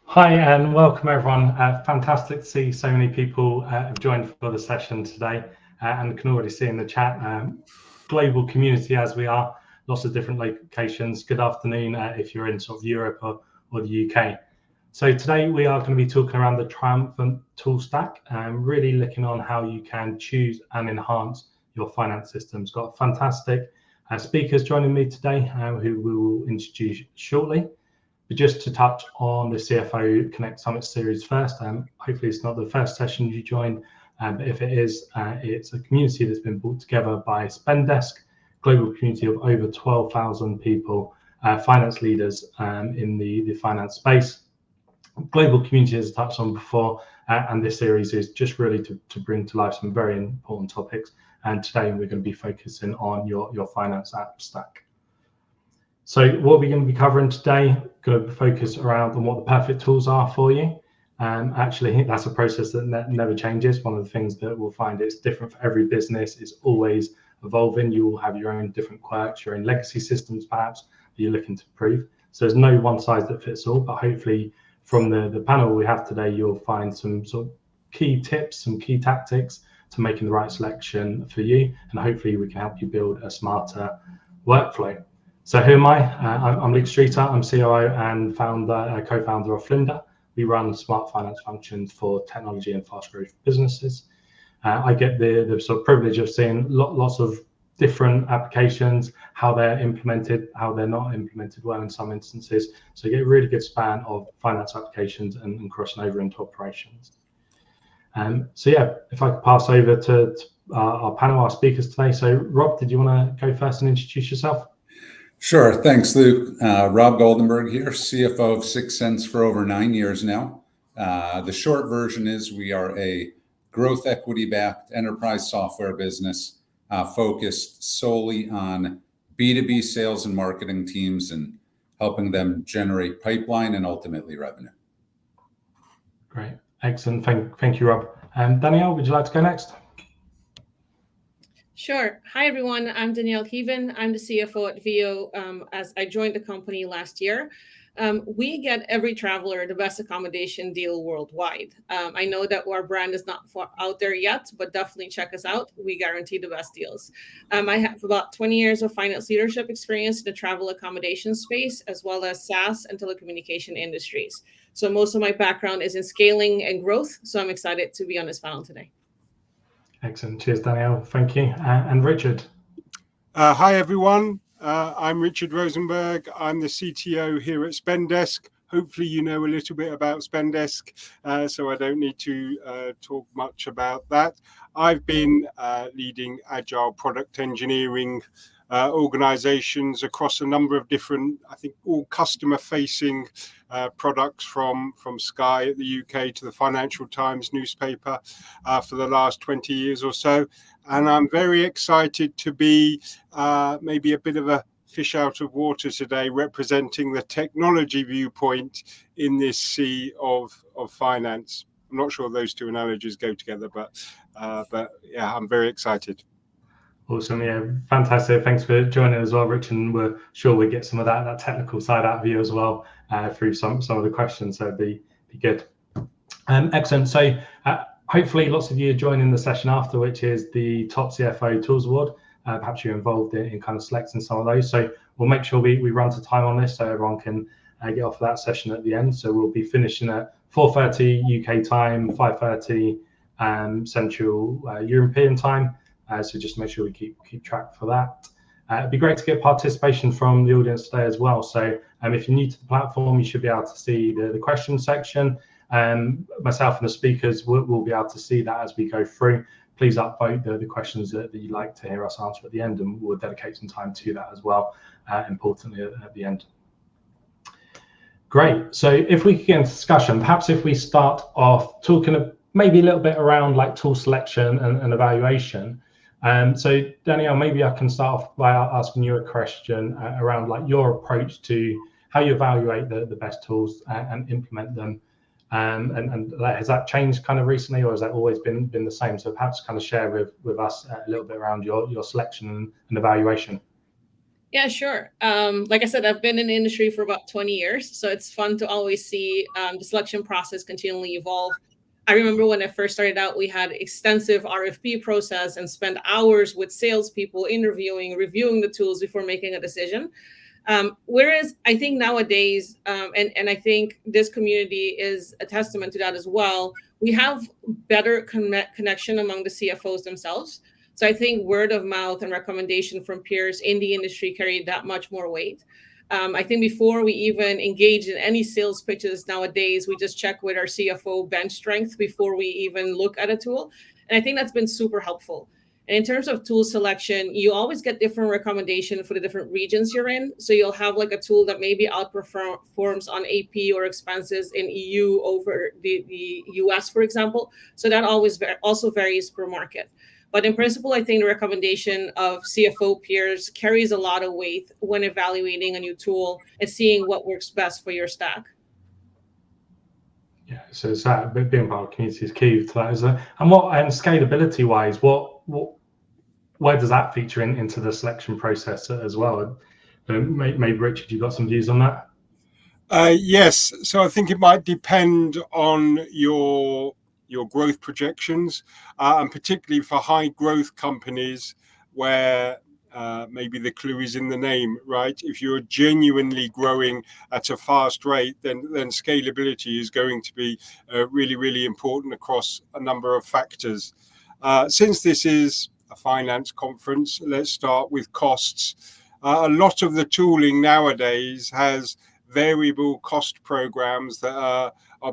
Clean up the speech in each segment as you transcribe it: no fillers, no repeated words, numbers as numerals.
Hi and welcome everyone. Fantastic to see so many people have joined for the session today and can already see in the chat, global community as we are, lots of different locations. Good afternoon if you're in sort of Europe or the UK. So today we are going to be talking around the Triumphant tool stack and really looking on how you can choose and enhance your finance systems. Got fantastic speakers joining me today who we will introduce shortly. But just to touch on the CFO Connect Summit series first, hopefully it's not the first session you joined, but if it is, it's a community that's been brought together by Spendesk, global community of over 12,000 people, finance leaders in the finance space. Global community as I touched on before, and this series is just really to bring to life some very important topics. And today we're going to be focusing on your finance app stack. So what we're going to be covering today, going to focus around on what the perfect tools are for you. Actually, that's a process that never changes. One of the things that we'll find it's different for every business. It's always evolving. You will have your own different quirks, your own legacy systems perhaps that you're looking to improve. So there's no one size that fits all, but hopefully from the panel we have today, you'll find some sort of key tips, some key tactics to making the right selection for you. And hopefully we can help you build a smarter workflow. So who am I? I'm Luke Streeter. I'm COO and co-founder of Flinder. We run smart finance functions for technology and fast growth businesses. I get the sort of privilege of seeing lots of different applications, how they're implemented, how they're not implemented well in some instances. So you get a really good span of finance applications and crossing over into operations. So yeah, if I could pass over to our panel, our speakers today. So Rob, did you want to go first and introduce yourself? Sure. Thanks, Luke. Rob Goldenberg here, CFO of 6 Sense for over 9 years now. The short version is we are a growth equity-backed enterprise software business focused solely on B2B sales and marketing teams and helping them generate pipeline and ultimately revenue. Great. Excellent. Thank you, Rob. Danielle, would you like to go next? Sure. Hi, everyone. I'm Danielle Keeven. I'm the CFO at VO as I joined the company last year. We get every traveler the best accommodation deal worldwide. I know that our brand is not out there yet, but definitely check us out. We guarantee the best deals. I have about 20 years of finance leadership experience in the travel accommodation space, as well as SaaS and telecommunication industries. So most of my background is in scaling and growth. So I'm excited to be on this panel today. Excellent. Cheers, Danielle. Thank you. And Richard. Hi, everyone. I'm Richard Rosenberg. I'm the CTO here at Spendesk. Hopefully you know a little bit about Spendesk, so I don't need to talk much about that. I've been leading agile product engineering organizations across a number of different, I think, all customer-facing products from Sky at the UK to the Financial Times newspaper for the last 20 years or so. And I'm very excited to be maybe a bit of a fish out of water today, representing the technology viewpoint in this sea of finance. I'm not sure those two analogies go together, but yeah, I'm very excited. Awesome. Yeah, fantastic. Thanks for joining as well, Rich. And we're sure we get some of that technical side out of you as well through some of the questions. So it'd be good. Excellent. So hopefully lots of you are joining the session after, which is the Top CFO Tools Award. Perhaps you're involved in kind of selecting some of those. So we'll make sure we run to time on this so everyone can get off of that session at the end. So we'll be finishing at 4:30 UK time, 5:30 Central European time. So just make sure we keep track for that. It'd be great to get participation from the audience today as well. So if you're new to the platform, you should be able to see the question section. Myself and the speakers will be able to see that as we go through. Please upvote the questions that you'd like to hear us answer at the end, and we'll dedicate some time to that as well, importantly at the end. Great. So if we could get into discussion, perhaps if we start off talking maybe a little bit around like tool selection and evaluation. So Danielle, maybe I can start off by asking you a question around like your approach to how you evaluate the best tools and implement them. And has that changed kind of recently, or has that always been the same? So perhaps kind of share with us a little bit around your selection and evaluation. Yeah, sure. Like I said, I've been in the industry for about 20 years, so it's fun to always see the selection process continually evolve. I remember when I first started out, we had extensive RFP process and spent hours with salespeople interviewing, reviewing the tools before making a decision. Whereas I think nowadays, and I think this community is a testament to that as well, we have better connection among the CFOs themselves. So I think word of mouth and recommendation from peers in the industry carry that much more weight. I think before we even engage in any sales pitches nowadays, we just check with our CFO bench strength before we even look at a tool. And I think that's been super helpful. And in terms of tool selection, you always get different recommendation for the different regions you're in. So you'll have like a tool that maybe outperforms on AP or expenses in EU over the US, for example. So that always also varies per market. But in principle, I think the recommendation of CFO peers carries a lot of weight when evaluating a new tool and seeing what works best for your stack. Yeah, so it's that being part of the community is key to that, isn't it? And what and scalability wise, where does that feature into the selection process as well? Maybe Richard, you've got some views on that? Yes, so I think it might depend on your growth projections, and particularly for high growth companies where maybe the clue is in the name, right? If you're genuinely growing at a fast rate, then scalability is going to be really, really important across a number of factors. Since this is a finance conference, let's start with costs. A lot of the tooling nowadays has variable cost programs that are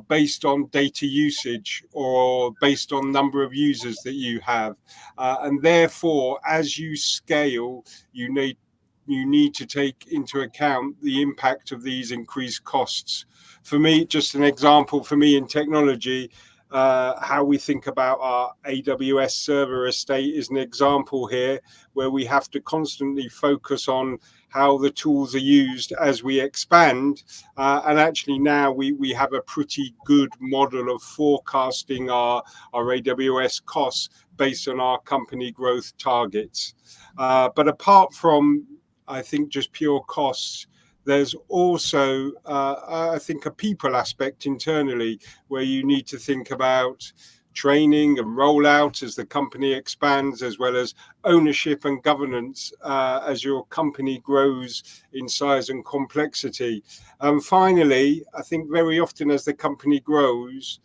based on data usage or based on number of users that you have, and therefore as you scale you need to take into account the impact of these increased costs. For me, just an example for me in technology, how we think about our AWS server estate is an example here where we have to constantly focus on how the tools are used as we expand. And actually now we have a pretty good model of forecasting our AWS costs based on our company growth targets. But apart from, I think, just pure costs, there's also, I think, a people aspect internally where you need to think about training and rollout as the company expands, as well as ownership and governance as your company grows in size and complexity. And finally, I think very often as the company grows,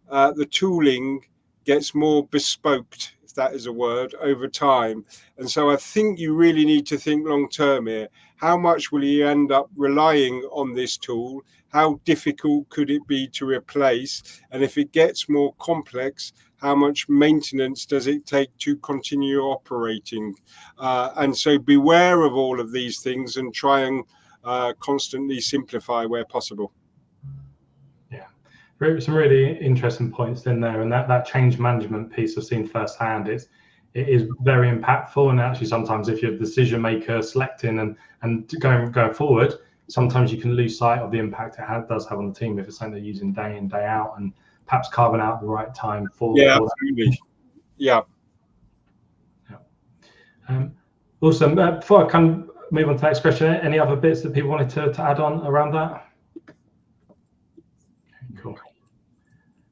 the tooling gets more bespoke, if that is a word, over time. And so I think you really need to think long term here. How much will you end up relying on this tool? How difficult could it be to replace? And if it gets more complex, how much maintenance does it take to continue operating? And so beware of all of these things and try and constantly simplify where possible. Yeah, some really interesting points in there, and that change management piece I've seen firsthand. It is very impactful, and actually sometimes if you're the decision maker selecting and going forward, sometimes you can lose sight of the impact it does have on the team if it's something they're using day in, day out, and perhaps carving out the right time for absolutely. Yeah. Awesome. Before I can move on to the next question, any other bits that people wanted to add on around that? Cool.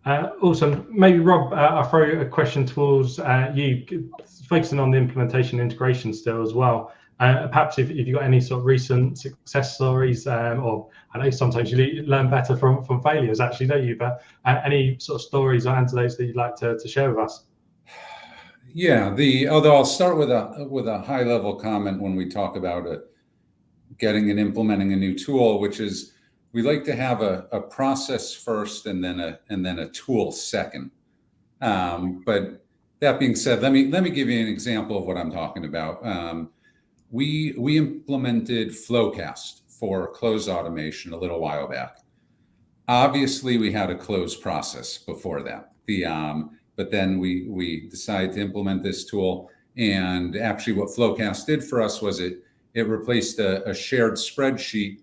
Awesome. Maybe Rob, I'll throw a question towards you, focusing on the implementation integration still as well. Perhaps if you've got any sort of recent success stories, or I know sometimes you learn better from failures, actually, don't you? But any sort of stories or anecdotes that you'd like to share with us? Yeah, although I'll start with a high level comment when we talk about getting and implementing a new tool, which is we like to have a process first and then a tool second. But that being said, let me give you an example of what I'm talking about. We implemented Flowcast for close automation a little while back. Obviously, we had a close process before that. But then we decided to implement this tool, and actually, what Flowcast did for us was it replaced a shared spreadsheet.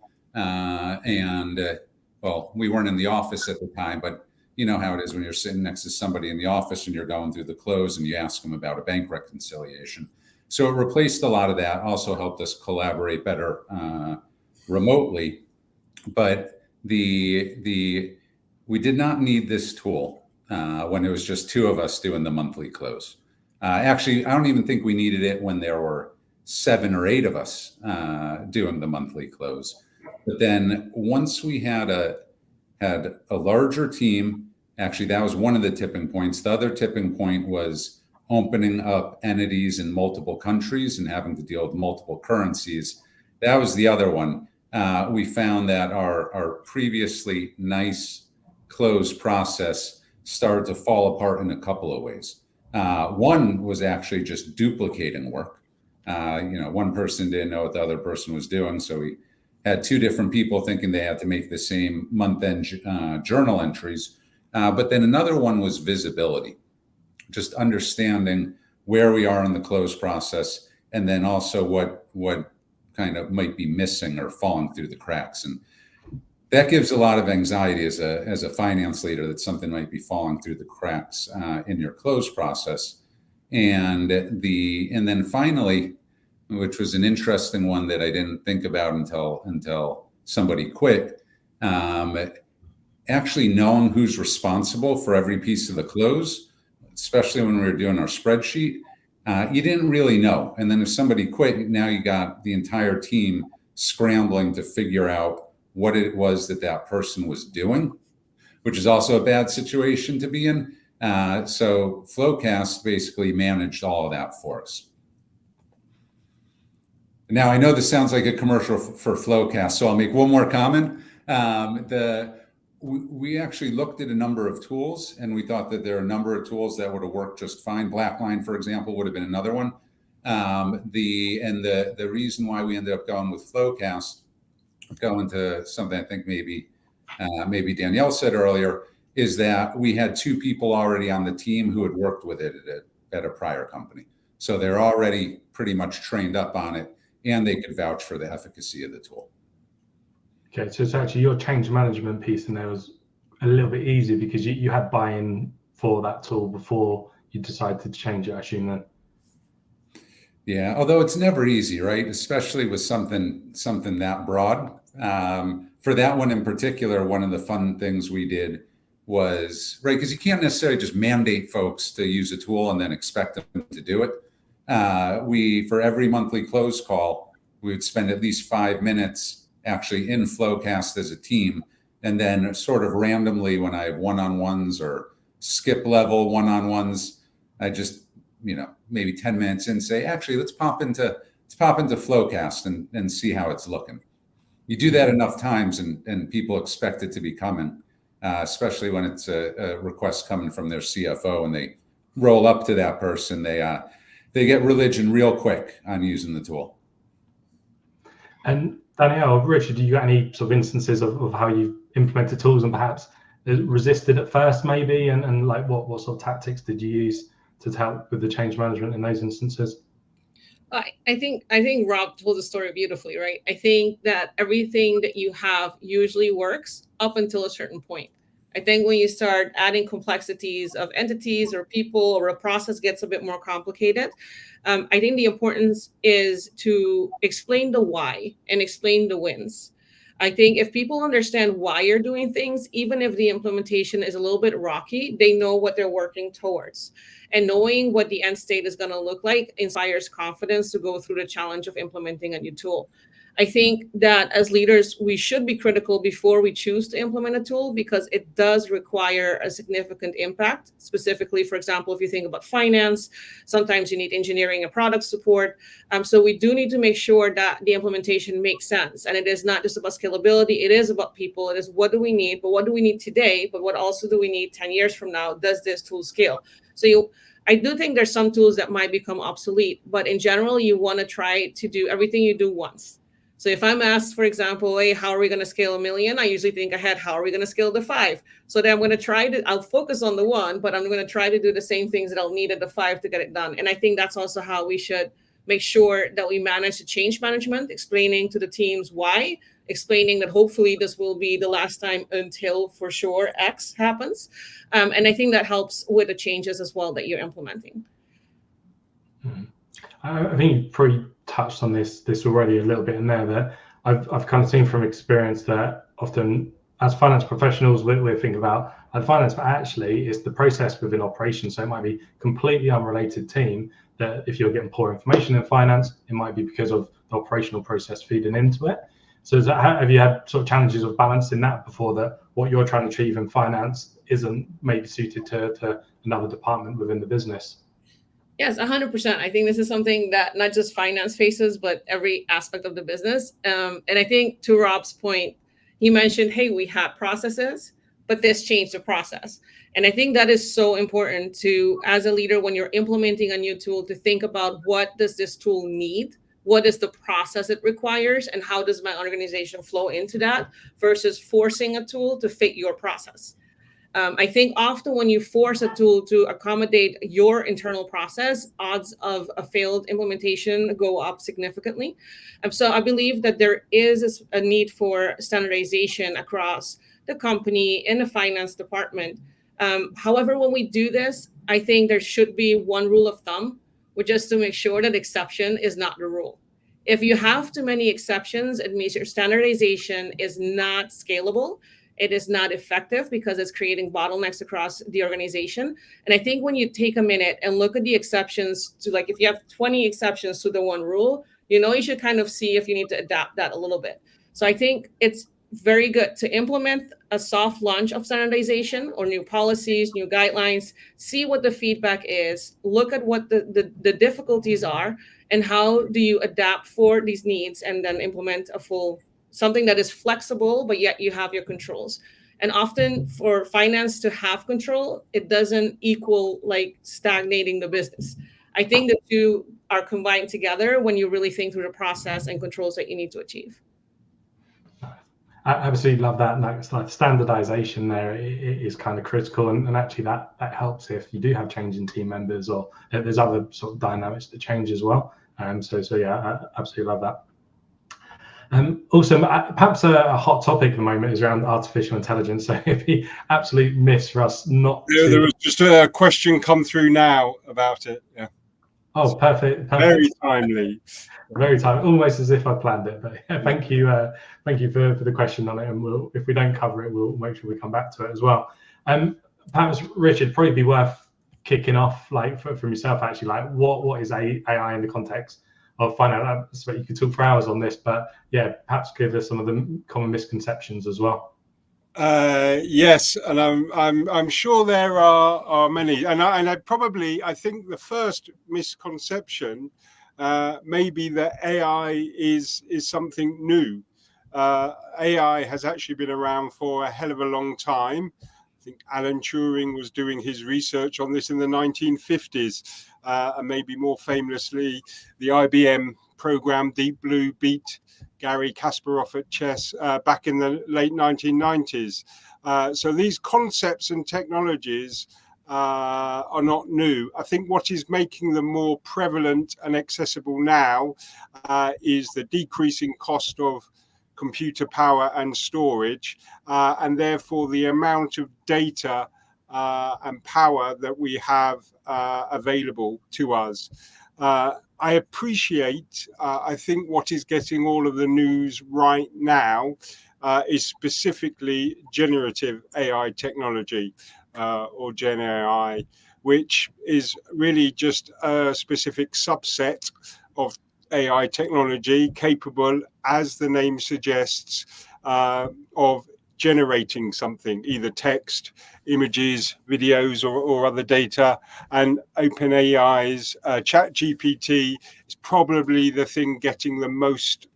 Well, we weren't in the office at the time, but you know how it is when you're sitting next to somebody in the office and you're going through the close and you ask them about a bank reconciliation. So it replaced a lot of that, also helped us collaborate better remotely. But we did not need this tool when it was just two of us doing the monthly close. Actually, I don't even think we needed it when there were 7 or 8 of us doing the monthly close. But then once we had a larger team, actually that was one of the tipping points. The other tipping point was opening up entities in multiple countries and having to deal with multiple currencies. That was the other one. We found that our previously nice close process started to fall apart in a couple of ways. One was actually just duplicating work. One person didn't know what the other person was doing, so we had 2 different people thinking they had to make the same month-end journal entries. But then another one was visibility, just understanding where we are in the close process, and then also what kind of might be missing or falling through the cracks. And that gives a lot of anxiety as a finance leader that something might be falling through the cracks in your close process. And then finally, which was an interesting one that I didn't think about until somebody quit, actually knowing who's responsible for every piece of the close, especially when we were doing our spreadsheet, you didn't really know. And then if somebody quit, now you got the entire team scrambling to figure out what it was that person was doing, which is also a bad situation to be in. So Flowcast basically managed all of that for us. Now, I know this sounds like a commercial for Flowcast, so I'll make one more comment. We actually looked at a number of tools, and we thought that there are a number of tools that would have worked just fine. Blackline, for example, would have been another one. The reason why we ended up going with Flowcast, going to something I think maybe Danielle said earlier, is that we had 2 people already on the team who had worked with it at a prior company. So they're already pretty much trained up on it, and they could vouch for the efficacy of the tool. Okay, so it's actually your change management piece in there was a little bit easier because you had buy-in for that tool before you decided to change it, I assume then. Yeah, although it's never easy, right? Especially with something that broad. For that one in particular, one of the fun things we did was, right, because you can't necessarily just mandate folks to use a tool and then expect them to do it. For every monthly close call, we would spend at least 5 minutes actually in Flowcast as a team. And then sort of randomly when I have one-on-ones or skip level one-on-ones, I just, maybe 10 minutes in say, actually, let's pop into Flowcast and see how it's looking. You do that enough times and people expect it to be coming, especially when it's a request coming from their CFO and they roll up to that person. They get religion real quick on using the tool. And Danielle, Richard, do you got any sort of instances of how you implemented tools and perhaps resisted at first maybe? And like what sort of tactics did you use to help with the change management in those instances? I think Rob told the story beautifully, right? I think that everything that you have usually works up until a certain point. I think when you start adding complexities of entities or people or a process gets a bit more complicated, I think the importance is to explain the why and explain the wins. I think if people understand why you're doing things, even if the implementation is a little bit rocky, they know what they're working towards. And knowing what the end state is going to look like inspires confidence to go through the challenge of implementing a new tool. I think that as leaders, we should be critical before we choose to implement a tool because it does require a significant impact. Specifically, for example, if you think about finance, sometimes you need engineering and product support. So we do need to make sure that the implementation makes sense. And it is not just about scalability. It is about people. It is what do we need, but what do we need today? But what also do we need 10 years from now? Does this tool scale? So I do think there's some tools that might become obsolete, but in general, you want to try to do everything you do once. So if I'm asked, for example, hey, how are we going to scale 1 million? I usually think ahead, how are we going to scale to 5? So then I'm going to I'll focus on the 1, but I'm going to try to do the same things that I'll need at the 5 to get it done. And I think that's also how we should make sure that we manage the change management, explaining to the teams why, explaining that hopefully this will be the last time until for sure X happens. And I think that helps with the changes as well that you're implementing. I think you probably touched on this already a little bit in there, that I've kind of seen from experience that often as finance professionals, we think about finance, but actually it's the process within operations. So it might be completely unrelated team that if you're getting poor information in finance, it might be because of the operational process feeding into it. So have you had sort of challenges of balancing that before, that what you're trying to achieve in finance isn't maybe suited to another department within the business? Yes, 100%. I think this is something that not just finance faces, but every aspect of the business. And I think to Rob's point, he mentioned, hey, we had processes, but this changed the process. And I think that is so important to, as a leader, when you're implementing a new tool, to think about what does this tool need? What is the process it requires? And how does my organization flow into that versus forcing a tool to fit your process? I think often when you force a tool to accommodate your internal process, odds of a failed implementation go up significantly. So I believe that there is a need for standardization across the company in the finance department. However, when we do this, I think there should be one rule of thumb, which is to make sure that exception is not the rule. If you have too many exceptions, it means your standardization is not scalable. It is not effective because it's creating bottlenecks across the organization. And I think when you take a minute and look at the exceptions to, like, if you have 20 exceptions to the one rule, you should kind of see if you need to adapt that a little bit. So I think it's very good to implement a soft launch of standardization or new policies, new guidelines, see what the feedback is, look at what the difficulties are, and how do you adapt for these needs, and then implement a full something that is flexible, but yet you have your controls. And often for finance to have control, it doesn't equal like stagnating the business. I think the two are combined together when you really think through the process and controls that you need to achieve. I absolutely love that. And like standardization there is kind of critical. And actually that helps if you do have changing team members, or there's other sort of dynamics that change as well. So yeah, I absolutely love that. Also, perhaps a hot topic at the moment is around artificial intelligence. So it'd be absolute miss for us not to... There was just a question come through now about it. Yeah. Oh, perfect. Very timely. Very timely, almost as if I planned it. But yeah, thank you for the question on it. And if we don't cover it, we'll make sure we come back to it as well. Perhaps Richard, probably be worth kicking off, like from yourself actually, like what is AI in the context of finance? I suspect you could talk for hours on this, but yeah, perhaps give us some of the common misconceptions as well. Yes, and I'm sure there are many, and I think the first misconception may be that AI is something new. AI has actually been around for a hell of a long time. I think Alan Turing was doing his research on this in the 1950s, and maybe more famously, the IBM program Deep Blue beat Gary Kasparov at chess back in the late 1990s. So these concepts and technologies are not new. I think what is making them more prevalent and accessible now is the decreasing cost of computer power and storage, and therefore the amount of data and power that we have available to us. I appreciate, I think what is getting all of the news right now is specifically generative AI technology, or Gen AI, which is really just a specific subset of AI technology capable, as the name suggests, of generating something, either text, images, videos, or other data. And OpenAI's ChatGPT is probably the thing getting the most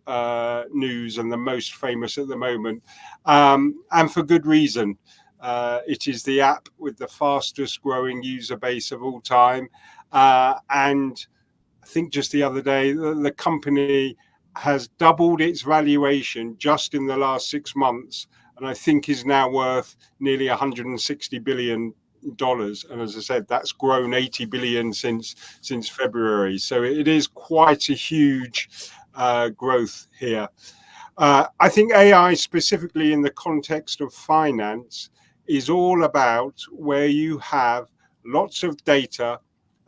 news and the most famous at the moment, and for good reason. It is the app with the fastest growing user base of all time, and I think just the other day the company has doubled its valuation just in the last 6 months, and I think is now worth nearly $160 billion. And as I said, that's grown 80 billion since February. So it is quite a huge growth here. I think AI, specifically in the context of finance, is all about where you have lots of data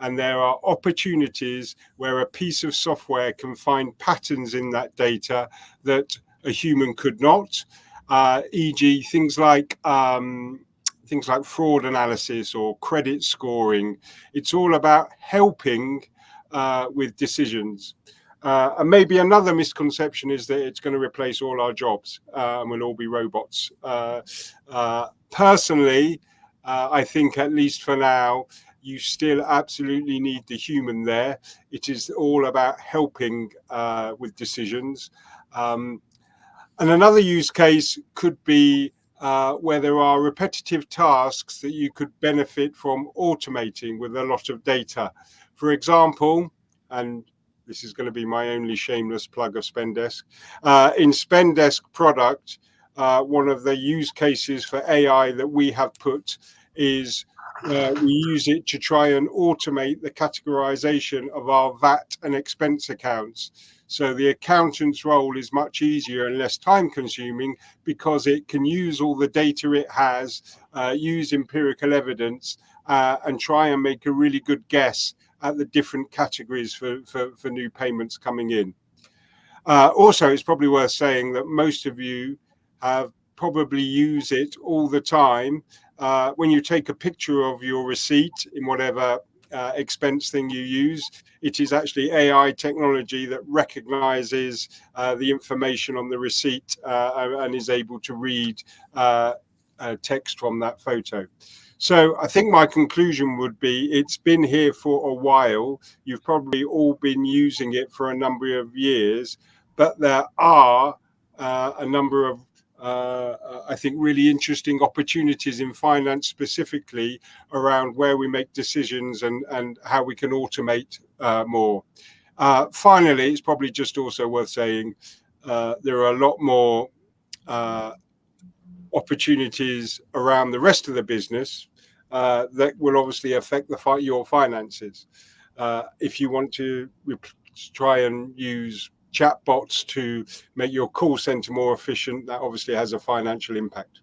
and there are opportunities where a piece of software can find patterns in that data that a human could not, e.g. things like fraud analysis or credit scoring. It's all about helping with decisions. And maybe another misconception is that it's going to replace all our jobs and we'll all be robots. Personally, I think, at least for now, you still absolutely need the human there. It is all about helping with decisions. And another use case could be where there are repetitive tasks that you could benefit from automating with a lot of data. For example, and this is going to be my only shameless plug of Spendesk. In Spendesk product, one of the use cases for AI that we have put is we use it to try and automate the categorization of our VAT and expense accounts. So the accountant's role is much easier and less time consuming because it can use all the data it has, use empirical evidence, and try and make a really good guess at the different categories for new payments coming in. Also, it's probably worth saying that most of you have probably use it all the time. When you take a picture of your receipt in whatever expense thing you use, it is actually AI technology that recognizes the information on the receipt and is able to read text from that photo. So I think my conclusion would be it's been here for a while. You've probably all been using it for a number of years, but there are a number of I think really interesting opportunities in finance specifically around where we make decisions and how we can automate more. Finally, it's probably just also worth saying there are a lot more opportunities around the rest of the business that will obviously affect your finances. If you want to try and use chatbots to make your call center more efficient, that obviously has a financial impact.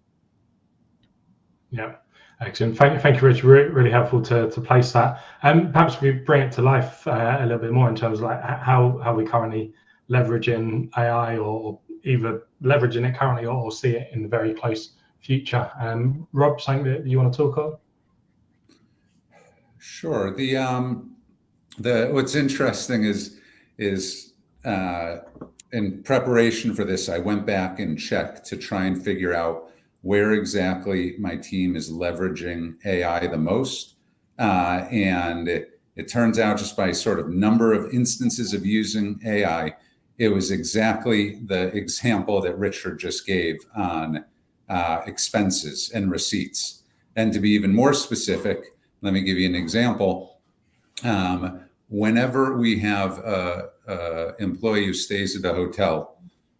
Yeah, excellent. Thank you, Rich. Really helpful to place that. Perhaps we bring it to life a little bit more in terms of like how we currently leveraging AI or either leveraging it currently or see it in the very close future. Rob, something that you want to talk on? Sure. What's interesting is in preparation for this, I went back and checked to try and figure out where exactly my team is leveraging AI the most. And it turns out, just by sort of number of instances of using AI, it was exactly the example that Richard just gave on expenses and receipts. And to be even more specific, let me give you an example. Whenever we have an employee who stays at a hotel,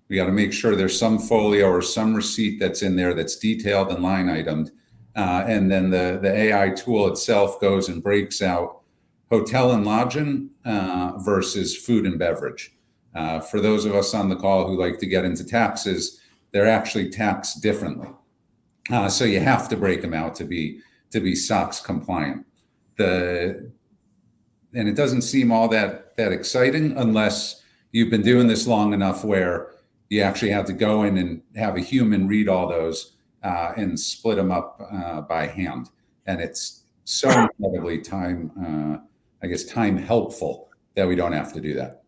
we got to make sure there's some folio or some receipt that's in there that's detailed and line itemed. And then the AI tool itself goes and breaks out hotel and lodging versus food and beverage. For those of us on the call who like to get into taxes, they're actually taxed differently. So you have to break them out to be SOX compliant. And it doesn't seem all that exciting unless you've been doing this long enough where you actually have to go in and have a human read all those and split them up by hand. And it's so incredibly time helpful that we don't have to do that.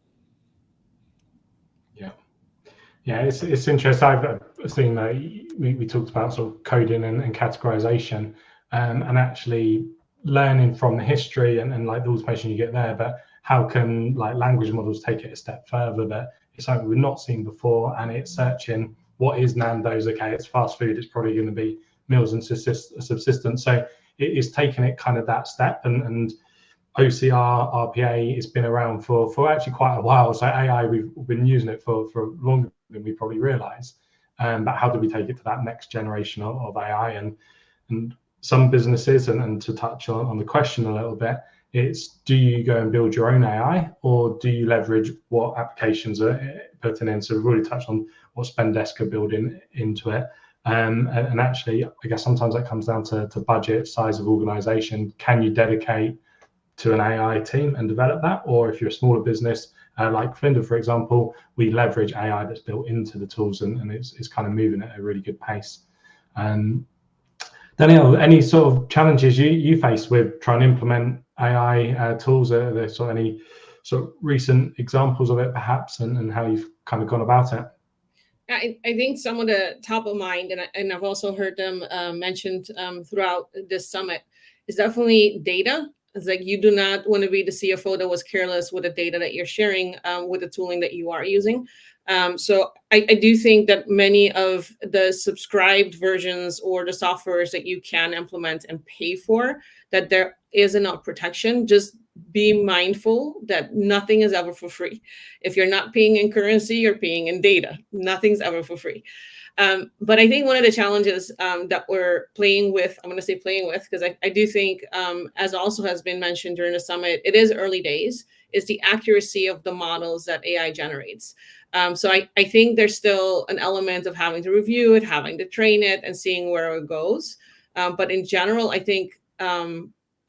Yeah, it's interesting. I've seen that we talked about sort of coding and categorization and actually learning from the history and like the automation you get there, but how can like language models take it a step further? That it's something we've not seen before, and it's searching what is Nando's. Okay, it's fast food. It's probably going to be meals and subsistence. So it is taking it kind of that step, and OCR, RPA, it's been around for actually quite a while. So AI, we've been using it for longer than we probably realize. But how do we take it to that next generation of AI? And some businesses, and to touch on the question a little bit, it's do you go and build your own AI or do you leverage what applications are putting in? So we've already touched on what Spendesk are building into it. And actually, I guess sometimes that comes down to budget, size of organization. Can you dedicate to an AI team and develop that, or if you're a smaller business like Flinder, for example, we leverage AI that's built into the tools, and it's kind of moving at a really good pace. Danielle, any sort of challenges you face with trying to implement AI tools? Are there sort of any sort of recent examples of it, perhaps, and how you've kind of gone about it? I think some of the top of mind, and I've also heard them mentioned throughout this summit, is definitely data. It's like you do not want to be the CFO that was careless with the data that you're sharing with the tooling that you are using. So I do think that many of the subscribed versions or the softwares that you can implement and pay for, that there is enough protection. Just be mindful that nothing is ever for free. If you're not paying in currency, you're paying in data. Nothing's ever for free. But I think one of the challenges that we're playing with, I'm going to say playing with, because I do think, as also has been mentioned during the summit, it is early days, is the accuracy of the models that AI generates. So I think there's still an element of having to review it, having to train it, and seeing where it goes. But in general, I think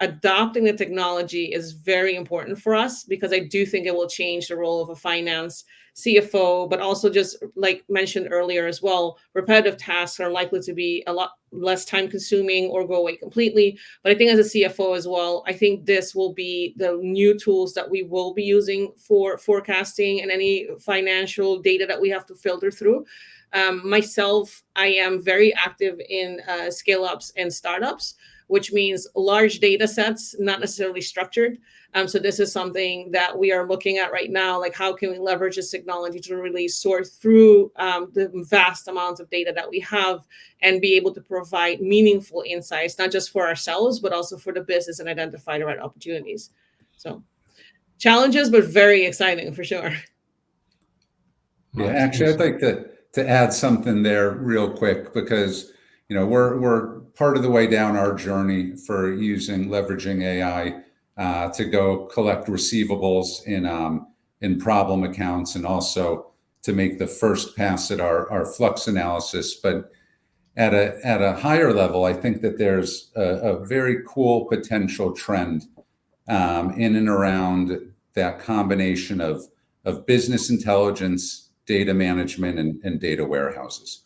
adopting the technology is very important for us, because I do think it will change the role of a finance CFO, but also, just like mentioned earlier as well, repetitive tasks are likely to be a lot less time consuming or go away completely. But I think as a CFO as well, I think this will be the new tools that we will be using for forecasting and any financial data that we have to filter through. Myself, I am very active in scale ups and startups, which means large data sets, not necessarily structured. So this is something that we are looking at right now, like how can we leverage this technology to really sort through the vast amounts of data that we have and be able to provide meaningful insights, not just for ourselves, but also for the business, and identify the right opportunities. So challenges, but very exciting for sure. Yeah, actually, I'd like to add something there real quick, because we're part of the way down our journey for leveraging AI to go collect receivables in problem accounts, and also to make the first pass at our flux analysis. But at a higher level, I think that there's a very cool potential trend in and around that combination of business intelligence, data management, and data warehouses.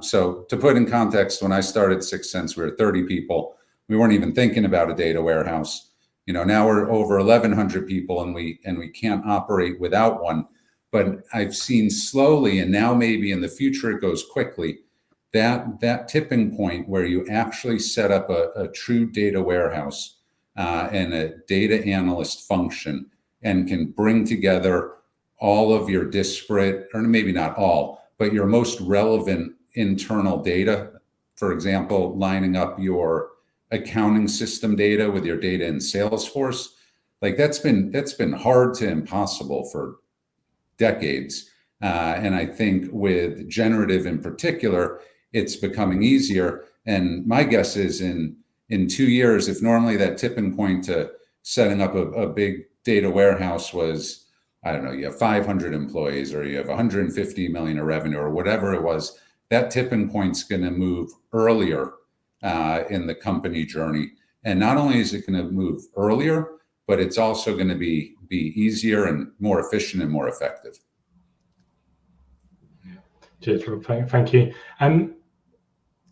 So to put in context, when I started 6 Sense, we were 30 people. We weren't even thinking about a data warehouse. Now we're over 1,100 people, and we can't operate without one. But I've seen slowly, and now maybe in the future it goes quickly, that tipping point where you actually set up a true data warehouse and a data analyst function, and can bring together all of your disparate, or maybe not all, but your most relevant internal data. For example, lining up your accounting system data with your data in Salesforce. Like that's been hard to impossible for decades. And I think with generative in particular, it's becoming easier. And my guess is in 2 years, if normally that tipping point to setting up a big data warehouse was, I don't know, you have 500 employees or you have 150 million of revenue or whatever it was, that tipping point's going to move earlier in the company journey. And not only is it going to move earlier, but it's also going to be easier and more efficient and more effective. Cheers, Rob. Thank you.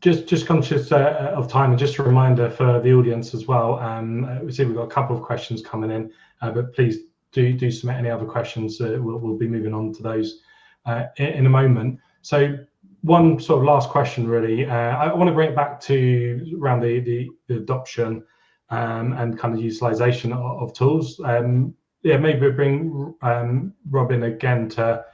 Just conscious of time, and just a reminder for the audience as well. We see we've got a couple of questions coming in, but please do submit any other questions. We'll be moving on to those in a moment. So one sort of last question, really. I want to bring it back to around the adoption and kind of utilization of tools. Maybe bring Rob in again to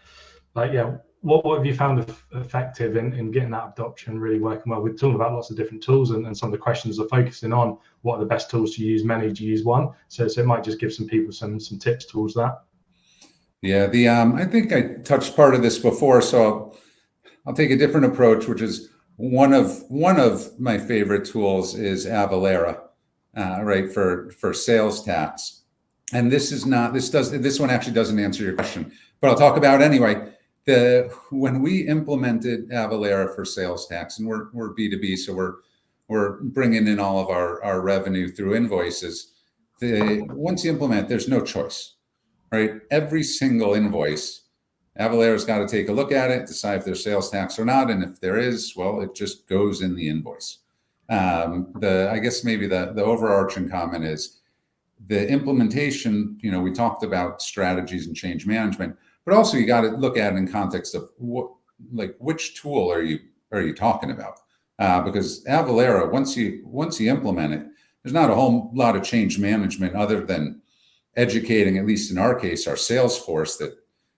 what have you found effective in getting that adoption really working well? We're talking about lots of different tools, and some of the questions are focusing on what are the best tools to use, many to use one. So it might just give some people some tips towards that. Yeah, I think I touched part of this before, so I'll take a different approach, which is one of my favorite tools is Avalara, right, for sales tax. And this one actually doesn't answer your question, but I'll talk about it anyway. When we implemented Avalara for sales tax, and we're B2B, so we're bringing in all of our revenue through invoices. once you implement, there's no choice, right? Every single invoice, Avalara's got to take a look at it, decide if there's sales tax or not, and if there is, well, it just goes in the invoice. I guess maybe the overarching comment is the implementation. You know, we talked about strategies and change management, but also you got to look at it in context of which tool are you talking about? Because Avalara, once you implement it, there's not a whole lot of change management other than educating, at least in our case, our sales force that,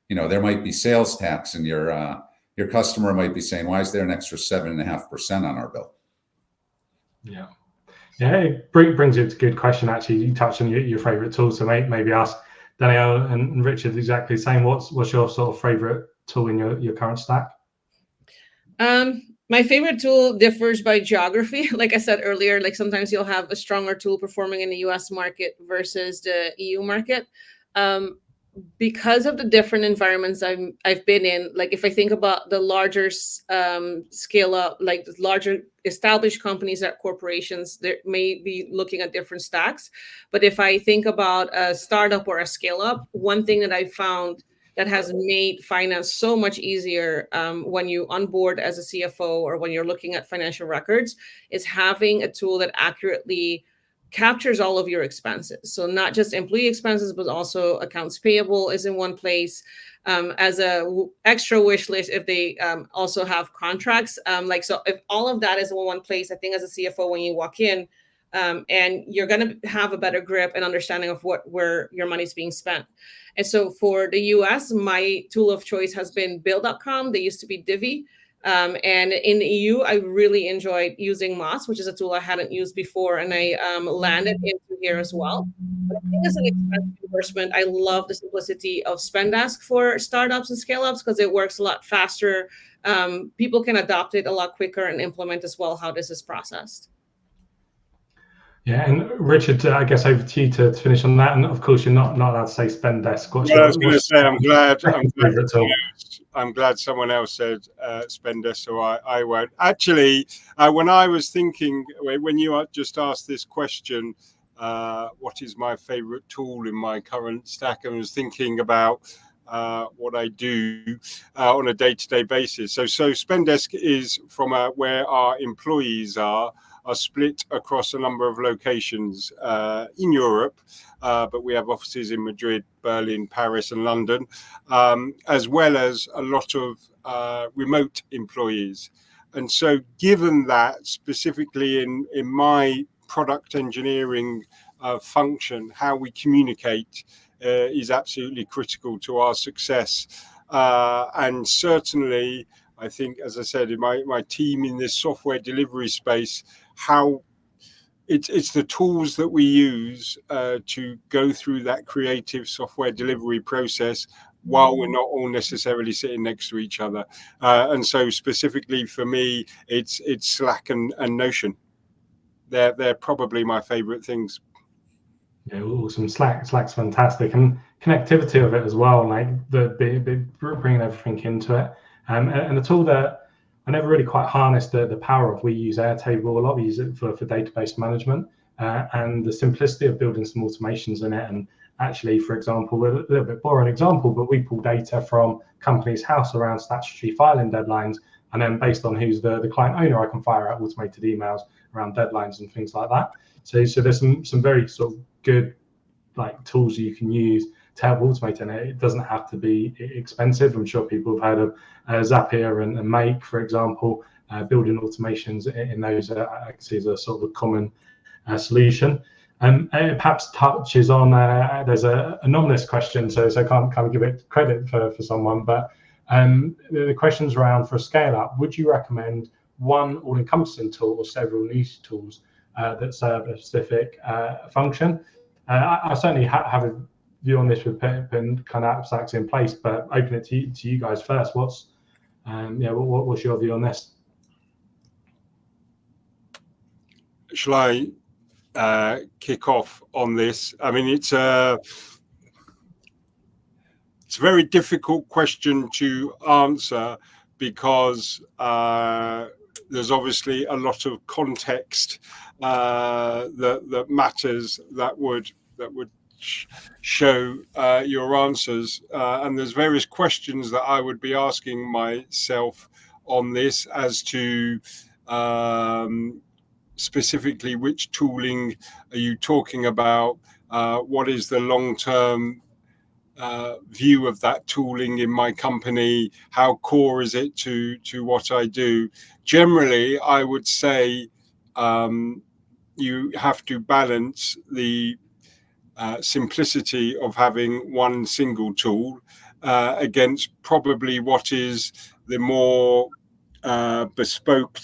you know, there might be sales tax, and your customer might be saying, why is there an extra 7.5% on our bill? Yeah, it brings you to a good question. Actually, you touched on your favorite tool, so maybe ask Danielle and Richard exactly the same. What's your sort of favorite tool in your current stack? My favorite tool differs by geography. Like I said earlier, like sometimes you'll have a stronger tool performing in the US market versus the EU market. Because of the different environments I've been in, like if I think about the larger scale up, like larger established companies at corporations, they may be looking at different stacks. But if I think about a startup or a scale up, one thing that I found that has made finance so much easier when you onboard as a CFO or when you're looking at financial records is having a tool that accurately captures all of your expenses. So not just employee expenses, but also accounts payable is in one place as a extra wish list if they also have contracts. So if all of that is in one place, I think as a CFO, when you walk in, and you're going to have a better grip and understanding of where your money is being spent. And so for the US, my tool of choice has been Bill.com. They used to be Divvy. And in the EU, I really enjoyed using Moss, which is a tool I hadn't used before, and I landed into here as well. But I think as an expense reimbursement, I love the simplicity of Spendesk for startups and scale-ups because it works a lot faster. People can adopt it a lot quicker and implement as well how this is processed. Yeah, and Richard, I guess over to you to finish on that. And of course, you're not allowed to say Spendesk. I was going to say, I'm glad someone else said Spendesk, so I won't. Actually, when I was thinking, when you just asked this question, what is my favorite tool in my current stack, I was thinking about what I do on a day-to-day basis. So Spendesk is from where our employees are split across a number of locations in Europe, but we have offices in Madrid, Berlin, Paris, and London, as well as a lot of remote employees. And so given that, specifically in my product engineering function, how we communicate is absolutely critical to our success. And certainly, I think, as I said, in my team in this software delivery space, how it's the tools that we use to go through that creative software delivery process while we're not all necessarily sitting next to each other. And so specifically for me, it's Slack and Notion. They're probably my favorite things. Yeah, awesome. Slack's fantastic, and connectivity of it as well, like the bringing everything into it. And a tool that I never really quite harnessed the power of. We use Airtable a lot. We use it for database management and the simplicity of building some automations in it. And actually, for example, a little bit boring example, but we pull data from company's house around statutory filing deadlines, and then based on who's the client owner, I can fire out automated emails around deadlines and things like that. So there's some very sort of good like tools you can use to help automate, and it doesn't have to be expensive. I'm sure people have heard of Zapier and Make, for example, building automations in those I can see as a sort of a common solution. And it perhaps touches on, there's an anonymous question, so I can't give it credit for someone, but the question's around for a scale up. Would you recommend one all-encompassing tool or several niche tools that serve a specific function? I certainly have a view on this with putting kind of stacks in place, but open it to you guys first. What's your view on this? Shall I kick off on this? I mean, it's a very difficult question to answer because there's obviously a lot of context that matters that would would show your answers. And there's various questions that I would be asking myself on this as to specifically which tooling are you talking about? What is the long-term view of that tooling in my company? How core is it to what I do? Generally, I would say you have to balance the simplicity of having one single tool against probably what is the more bespoke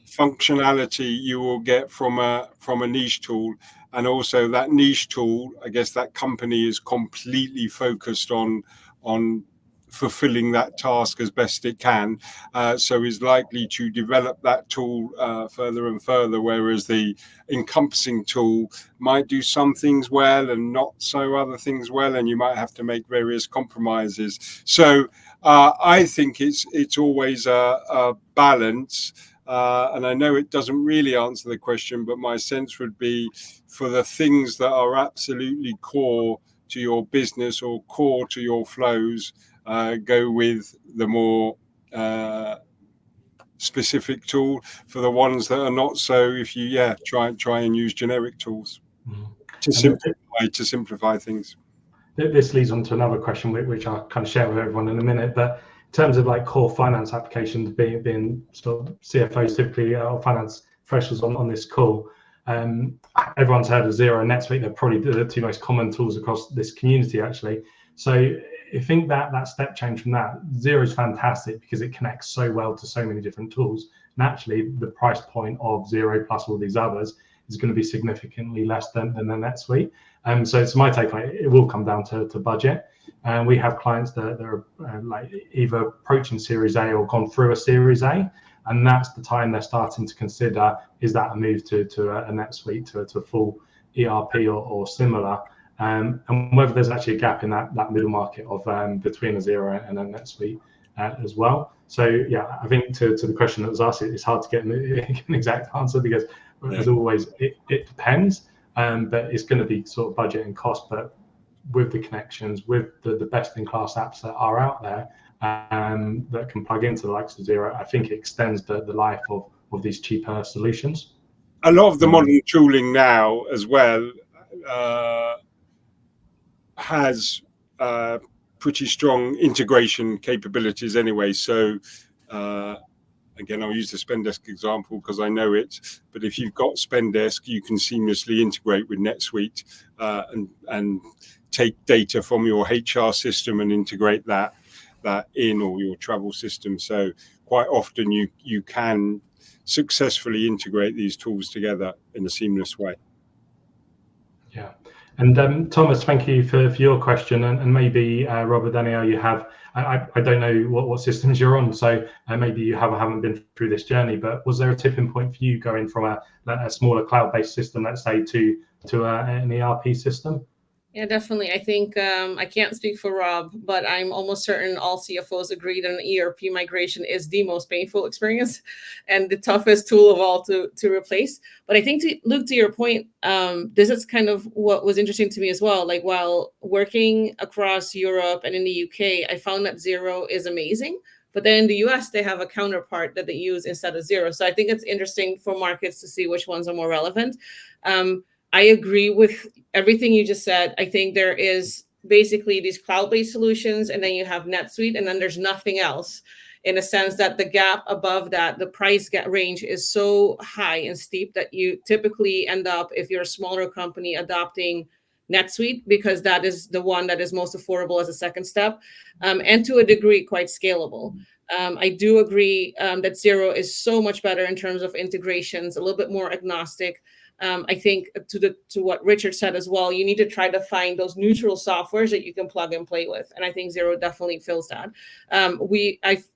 functionality you will get from a niche tool. And also that niche tool, I guess that company is completely focused on fulfilling that task as best it can, so is likely to develop that tool further and further, whereas the encompassing tool might do some things well and not so other things well, and you might have to make various compromises. So I think it's always a balance. And I know it doesn't really answer the question, but my sense would be for the things that are absolutely core to your business or core to your flows, go with the more specific tool. For the ones that are not so, if you try and use generic tools to simplify things. This leads on to another question, which I'll kind of share with everyone in a minute, but in terms of like core finance applications, being sort of CFOs typically or finance professionals on this call, everyone's heard of Xero and NetSuite. They're probably the two most common tools across this community, actually. So I think that step change from that, Xero is fantastic because it connects so well to so many different tools. Naturally, the price point of Xero plus all these others is going to be significantly less than the NetSuite. So it's my take on it. It will come down to budget. And we have clients that are like either approaching Series A or gone through a Series A, and that's the time they're starting to consider, is that a move to a NetSuite, to a full ERP or similar, and whether there's actually a gap in that middle market of between a Xero and a NetSuite as well. So yeah, I think to the question that was asked, it's hard to get an exact answer because as always it depends, but it's going to be sort of budget and cost. But with the connections, with the best-in-class apps that are out there that can plug into the likes of Xero, I think it extends the life of these cheaper solutions. A lot of the modern tooling now as well has pretty strong integration capabilities anyway. So again, I'll use the Spendesk example because I know it, but if you've got Spendesk, you can seamlessly integrate with NetSuite and take data from your HR system and integrate that in, or your travel system. So quite often you can successfully integrate these tools together in a seamless way. Yeah. And Thomas, thank you for your question. And maybe Robert, Danielle, you have, I don't know what systems you're on, so maybe you haven't been through this journey, but was there a tipping point for you going from a smaller cloud-based system, let's say, to an ERP system? Yeah, definitely. I think I can't speak for Rob, but I'm almost certain all CFOs agree that an ERP migration is the most painful experience and the toughest tool of all to replace. But I think, Luke, to your point, this is kind of what was interesting to me as well. Like while working across Europe and in the UK, I found that Xero is amazing. But then in the US, they have a counterpart that they use instead of Xero. So I think it's interesting for markets to see which ones are more relevant. I agree with everything you just said. I think there is basically these cloud-based solutions, and then you have NetSuite, and then there's nothing else, in a sense that the gap above that, the price range is so high and steep that you typically end up, if you're a smaller company, adopting NetSuite because that is the one that is most affordable as a second step, and to a degree quite scalable. I do agree that Xero is so much better in terms of integrations, a little bit more agnostic. I think to what Richard said as well, you need to try to find those neutral softwares that you can plug and play with. And I think Xero definitely fills that. I've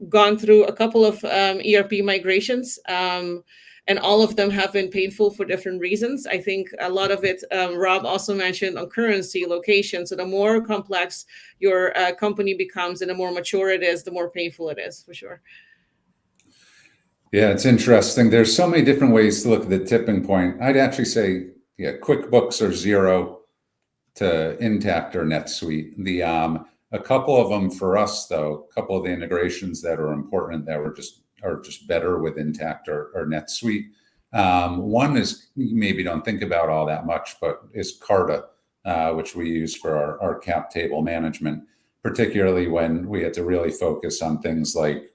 gone through a couple of ERP migrations, and all of them have been painful for different reasons. I think a lot of it, Rob also mentioned, on currency, location. So the more complex your company becomes and the more mature it is, the more painful it is, for sure. Yeah, it's interesting. There's so many different ways to look at the tipping point. I'd actually say, yeah, QuickBooks or Xero Intacct or NetSuite. A couple of them for us, though, a couple of the integrations that are important that are just better with Intacct or NetSuite. One is, you maybe don't think about all that much, but is Carta, which we use for our cap table management, particularly when we had to really focus on things like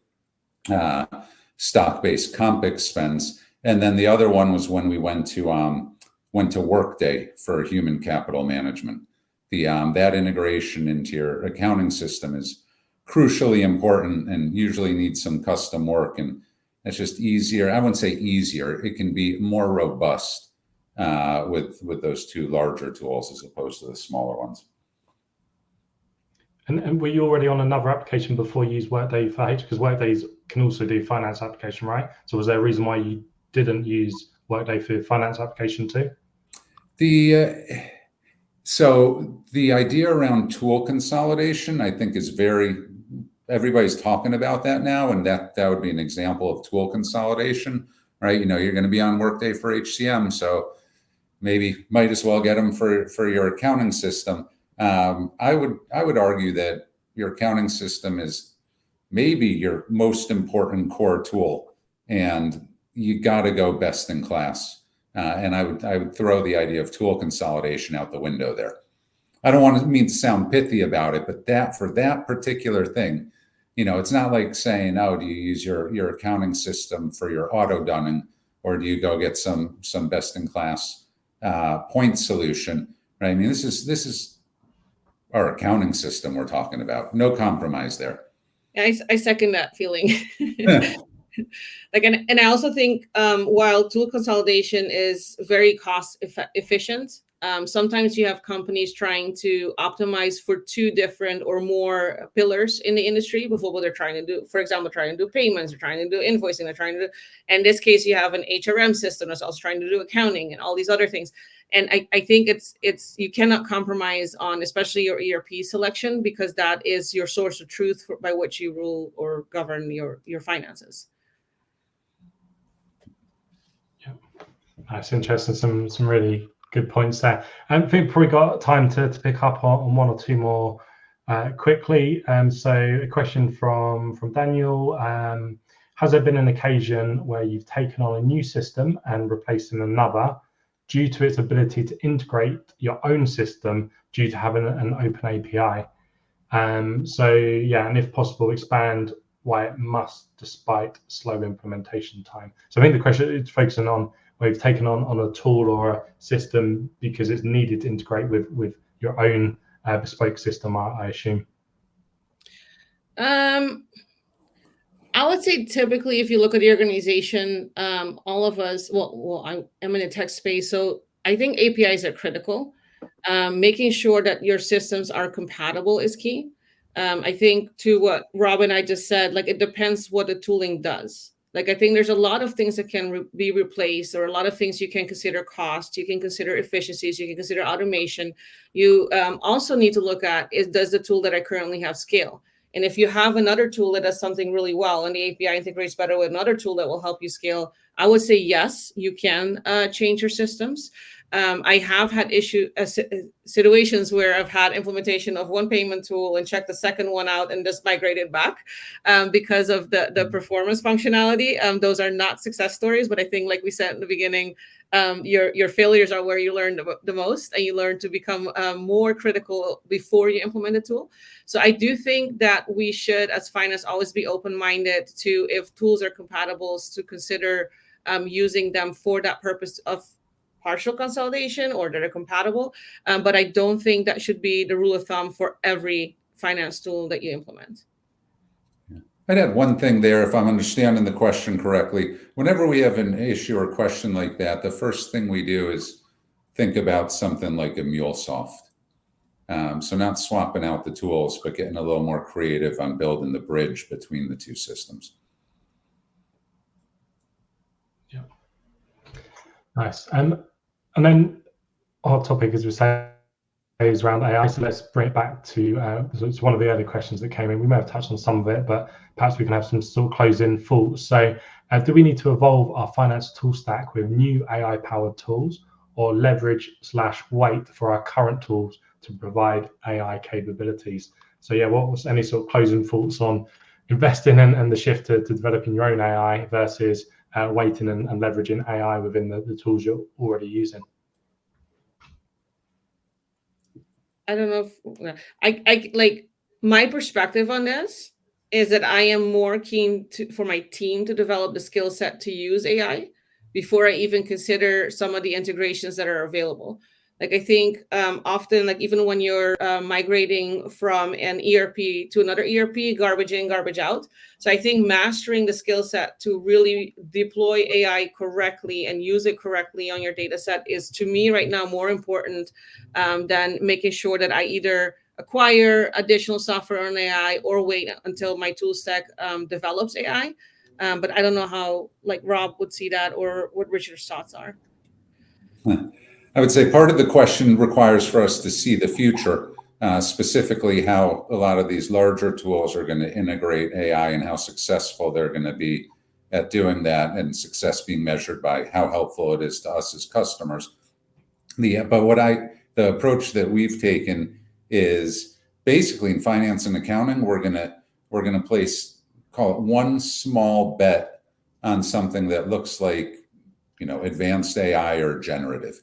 stock-based comp expense. And then the other one was when we went to Workday for human capital management. That integration into your accounting system is crucially important and usually needs some custom work. And it's just easier. I wouldn't say easier. It can be more robust with those two larger tools as opposed to the smaller ones. And were you already on another application before you used Workday for H? Because Workday can also do finance application, right? So was there a reason why you didn't use Workday for finance application too? So the idea around tool consolidation, I think, is everybody's talking about that now, and that would be an example of tool consolidation, right? You know, you're going to be on Workday for HCM, so maybe might as well get them for your accounting system. I would argue that your accounting system is maybe your most important core tool, and you got to go best in class. And I would throw the idea of tool consolidation out the window there. I don't want to sound pithy about it, but for that particular thing, you know, it's not like saying, oh, do you use your accounting system for your auto dunning, or do you go get some best in class point solution, right? I mean, this is our accounting system we're talking about. No compromise there. I second that feeling. And I also think while tool consolidation is very cost efficient, sometimes you have companies trying to optimize for two different or more pillars in the industry before what they're trying to do. For example, trying to do payments, they're trying to do invoicing, they're trying to do, in this case, you have an HRM system that's also trying to do accounting and all these other things. And I think it's you cannot compromise on, especially your ERP selection, because that is your source of truth by which you rule or govern your finances. That's interesting. Some really good points there. I think probably got time to pick up on one or two more quickly. So a question from Daniel. Has there been an occasion where you've taken on a new system and replaced in another due to its ability to integrate your own system due to having an open API? So yeah, and if possible, expand why it must despite slow implementation time. So I think the question is focusing on where you've taken on a tool or a system because it's needed to integrate with your own bespoke system, I assume. I would say typically, if you look at the organization, all of us, I am in a tech space, so I think APIs are critical. Making sure that your systems are compatible is key. I think to what Rob and I just said, like, it depends what the tooling does. Like, I think there's a lot of things that can be replaced, or a lot of things you can consider cost, you can consider efficiencies, you can consider automation. You also need to look at does the tool that I currently have scale? And if you have another tool that does something really well and the API integrates better with another tool that will help you scale, I would say yes, you can change your systems. I have had situations where I've had implementation of one payment tool and checked the second one out and just migrated back because of the performance functionality. Those are not success stories, but I think, like we said in the beginning, your failures are where you learn the most, and you learn to become more critical before you implement a tool. So I do think that we should, as finance, always be open-minded to, if tools are compatible, to consider using them for that purpose of partial consolidation, or that are compatible. But I don't think that should be the rule of thumb for every finance tool that you implement. I'd add one thing there, if I'm understanding the question correctly. Whenever we have an issue or question like that, the first thing we do is think about something like a MuleSoft. So not swapping out the tools, but getting a little more creative on building the bridge between the two systems. Yeah. Nice. And then our topic, as we say, is around AI. So let's bring it back to it's one of the early questions that came in. We may have touched on some of it, but perhaps we can have some sort of close-in thoughts. So do we need to evolve our finance tool stack with new AI-powered tools, or leverage/wait for our current tools to provide AI capabilities. So yeah, what was any sort of closing thoughts on investing and the shift to developing your own AI versus waiting and leveraging AI within the tools you're already using? I don't know if I like, my perspective on this is that I am more keen for my team to develop the skill set to use AI before I even consider some of the integrations that are available. Like, I think often, like, even when you're migrating from an ERP to another ERP, garbage in, garbage out. So I think mastering the skill set to really deploy AI correctly and use it correctly on your data set is, to me right now, more important than making sure that I either acquire additional software on AI or wait until my tool stack develops AI. But I don't know how, like, Rob would see that, or what Richard's thoughts are. I would say part of the question requires for us to see the future, specifically how a lot of these larger tools are going to integrate AI and how successful they're going to be at doing that, and success being measured by how helpful it is to us as customers. But the approach that we've taken is basically in finance and accounting, we're gonna place, call it, one small bet on something that looks like, advanced AI or generative.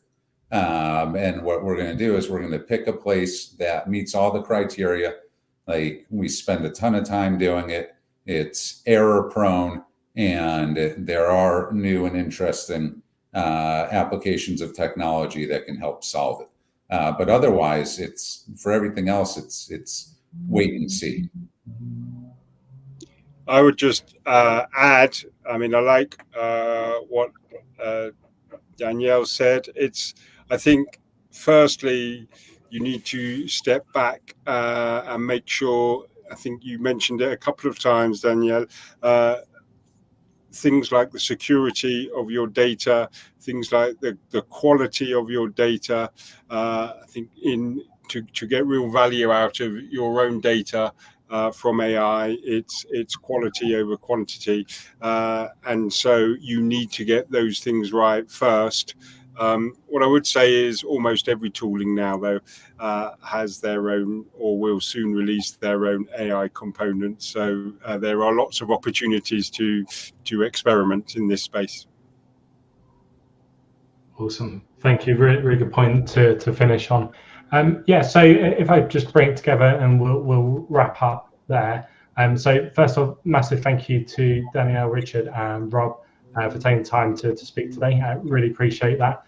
And what we're going to do is we're going to pick a place that meets all the criteria. Like, we spend a ton of time doing it. It's error prone, and there are new and interesting applications of technology that can help solve it. But otherwise, it's, for everything else, it's wait and see. I would just add, I mean, I like what Danielle said. I think, firstly, you need to step back and make sure, I think you mentioned it a couple of times, Danielle, things like the security of your data, things like the quality of your data. I think to get real value out of your own data from AI, it's quality over quantity. And so you need to get those things right first. What I would say is almost every tooling now, though, has their own, or will soon release their own AI components. So there are lots of opportunities to experiment in this space. Awesome. Thank you. Really, really good point to finish on. Yeah, so if I just bring it together and we'll wrap up there. So first off, massive thank you to Danielle, Richard, and Rob for taking the time to speak today. I really appreciate that.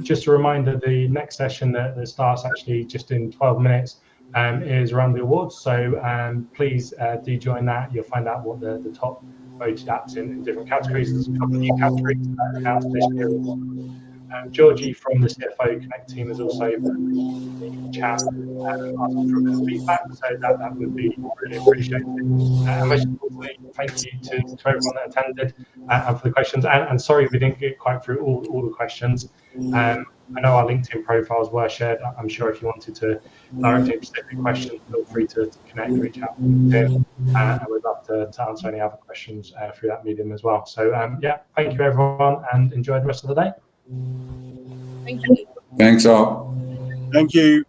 Just a reminder, the next session that starts actually just in 12 minutes is around the awards. So please do join that. You'll find out what the top voted apps in different categories. There's a couple of new categories announced this year. Georgie from the CFO Connect team is also in the chat asking for a bit of feedback, so that would be really appreciated. And most importantly, thank you to everyone that attended and for the questions. And sorry we didn't get quite through all the questions. I know our LinkedIn profiles were shared. I'm sure if you wanted to direct a specific question, feel free to connect, reach out. And we'd love to answer any other questions through that medium as well. So yeah, thank you everyone, and enjoy the rest of the day. Thank you. Thanks all. Thank you.